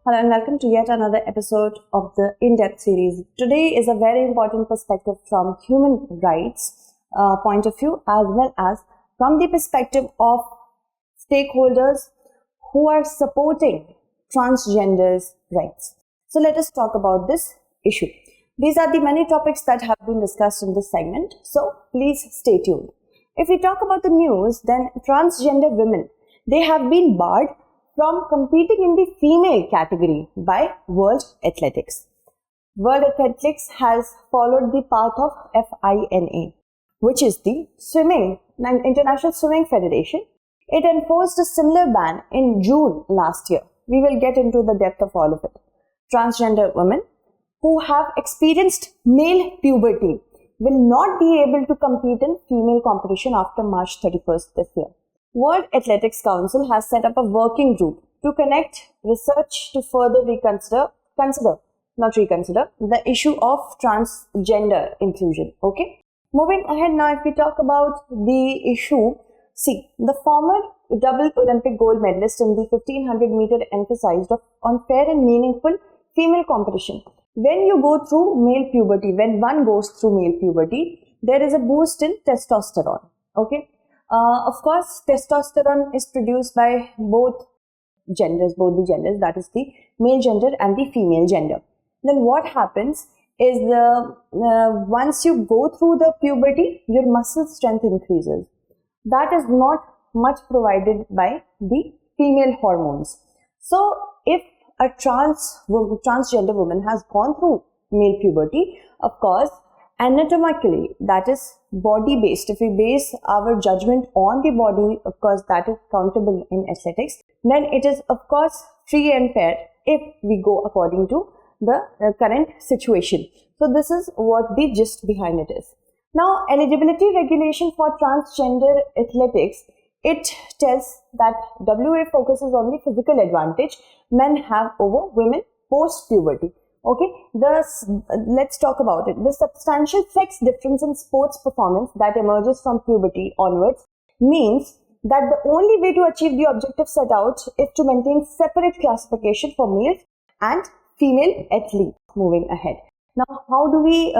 Hello and welcome to yet another episode of the in-depth series. Today is a very important perspective from human rights point of view, as well as from the perspective of stakeholders who are supporting transgenders' rights. So let us talk about this issue. These are the many topics that have been discussed in this segment, so please stay tuned. If we talk about the news, then transgender women, they have been barred from competing in the female category by World Athletics. World Athletics has followed the path of FINA, which is the International Swimming Federation. It enforced a similar ban in June last year. We will get into the depth of all of it. Transgender women who have experienced male puberty will not be able to compete in female competition after March 31st this year. World Athletics Council has set up a working group to connect research to further reconsider the issue of transgender inclusion. Okay. Moving ahead now, if we talk about the issue, see, the former double Olympic gold medalist in the 1500 meter emphasized on fair and meaningful female competition. When you go through male puberty, when one goes through male puberty, there is a boost in testosterone. Okay. Of course, testosterone is produced by both the genders, that is the male gender and the female gender. Then what happens is once you go through the puberty, your muscle strength increases. That is not much provided by the female hormones. So if a transgender woman has gone through male puberty, of course, anatomically, that is body based. If we base our judgment on the body, of course, that is countable in athletics, then it is, of course, free and fair if we go according to the current situation. So this is what the gist behind it is. Now, eligibility regulation for transgender athletics, it tells that WA focuses on the physical advantage men have over women post-puberty. Okay, let's talk about it. The substantial sex difference in sports performance that emerges from puberty onwards means that the only way to achieve the objective set out is to maintain separate classification for males and female athletes. Moving ahead. Now, how do we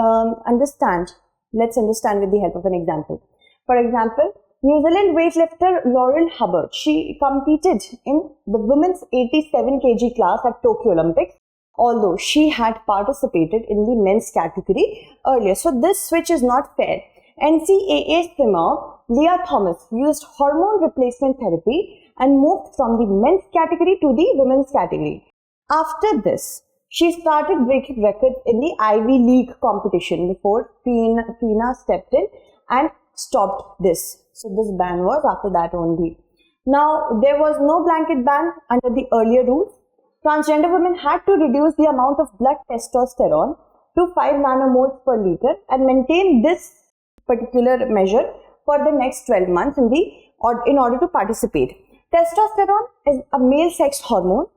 understand? Let's understand with the help of an example. For example, New Zealand weightlifter Laurel Hubbard, she competed in the women's 87 kg class at Tokyo Olympics, although she had participated in the men's category earlier. So this switch is not fair. NCAA swimmer Leah Thomas used hormone replacement therapy and moved from the men's category to the women's category. After this, she started breaking records in the Ivy League competition before FINA stepped in and stopped this. So this ban was after that only. Now, there was no blanket ban under the earlier rules. Transgender women had to reduce the amount of blood testosterone to 5 nanomoles per liter and maintain this particular measure for the next 12 months in order to participate. Testosterone is a male sex hormone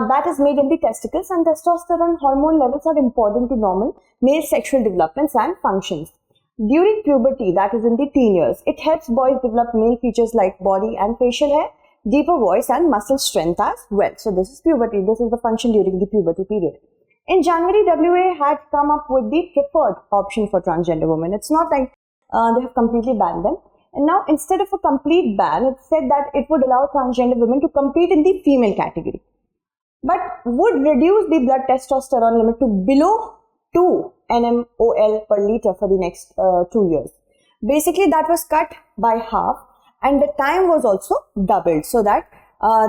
that is made in the testicles, and testosterone hormone levels are important to normal male sexual developments and functions. During puberty, that is in the teen years, it helps boys develop male features like body and facial hair, deeper voice and muscle strength as well. So this is puberty. This is the function during the puberty period. In January, WA had come up with the preferred option for transgender women. It's not like they have completely banned them. And now instead of a complete ban, it said that it would allow transgender women to compete in the female category, but would reduce the blood testosterone limit to below 2 nmol per liter for the next 2 years. Basically, that was cut by half. And the time was also doubled so that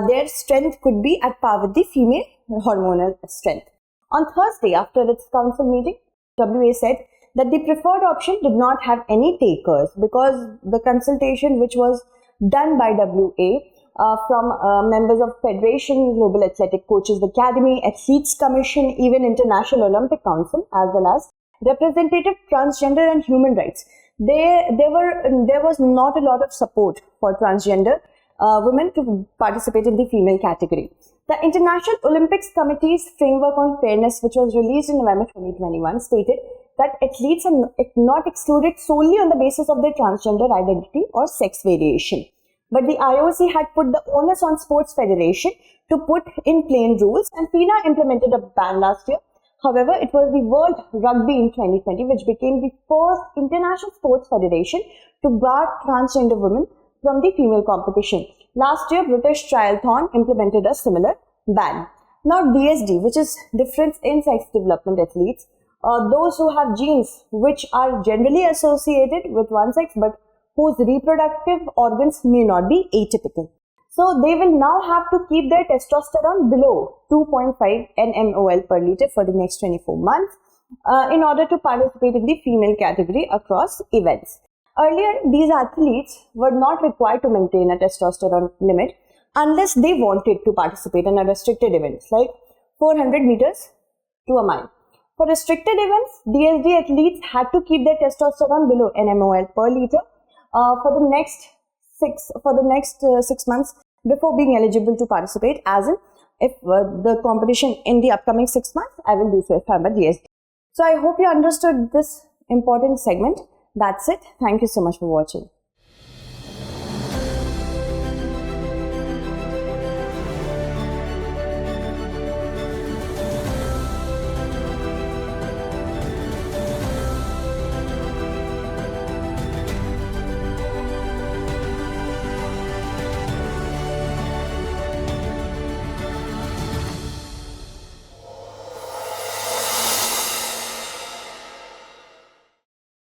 their strength could be at par with the female hormonal strength. On Thursday, after its council meeting, WA said that the preferred option did not have any takers because the consultation which was done by WA from members of Federation, Global Athletic Coaches Academy, Athletes Commission, even International Olympic Council, as well as representative transgender and human rights. There was not a lot of support for transgender women to participate in the female category. The International Olympics Committee's framework on fairness, which was released in November 2021, stated that athletes are not excluded solely on the basis of their transgender identity or sex variation. But the IOC had put the onus on sports federation to put in plain rules, and FINA implemented a ban last year. However, it was the World Rugby in 2020 which became the first international sports federation to bar transgender women from the female competition. Last year, British Triathlon implemented a similar ban. Now, DSD, which is difference in sex development athletes, those who have genes which are generally associated with one sex but whose reproductive organs may not be atypical. So they will now have to keep their testosterone below 2.5 nmol per liter for the next 24 months in order to participate in the female category across events. Earlier, these athletes were not required to maintain a testosterone limit unless they wanted to participate in a restricted events like 400 meters to a mile. For restricted events, DSD athletes had to keep their testosterone below nmol per liter for the next 6 months before being eligible to participate, as in if the competition in the upcoming 6 months, I will do so if I'm a DSD. So I hope you understood this important segment. That's it. Thank you so much for watching.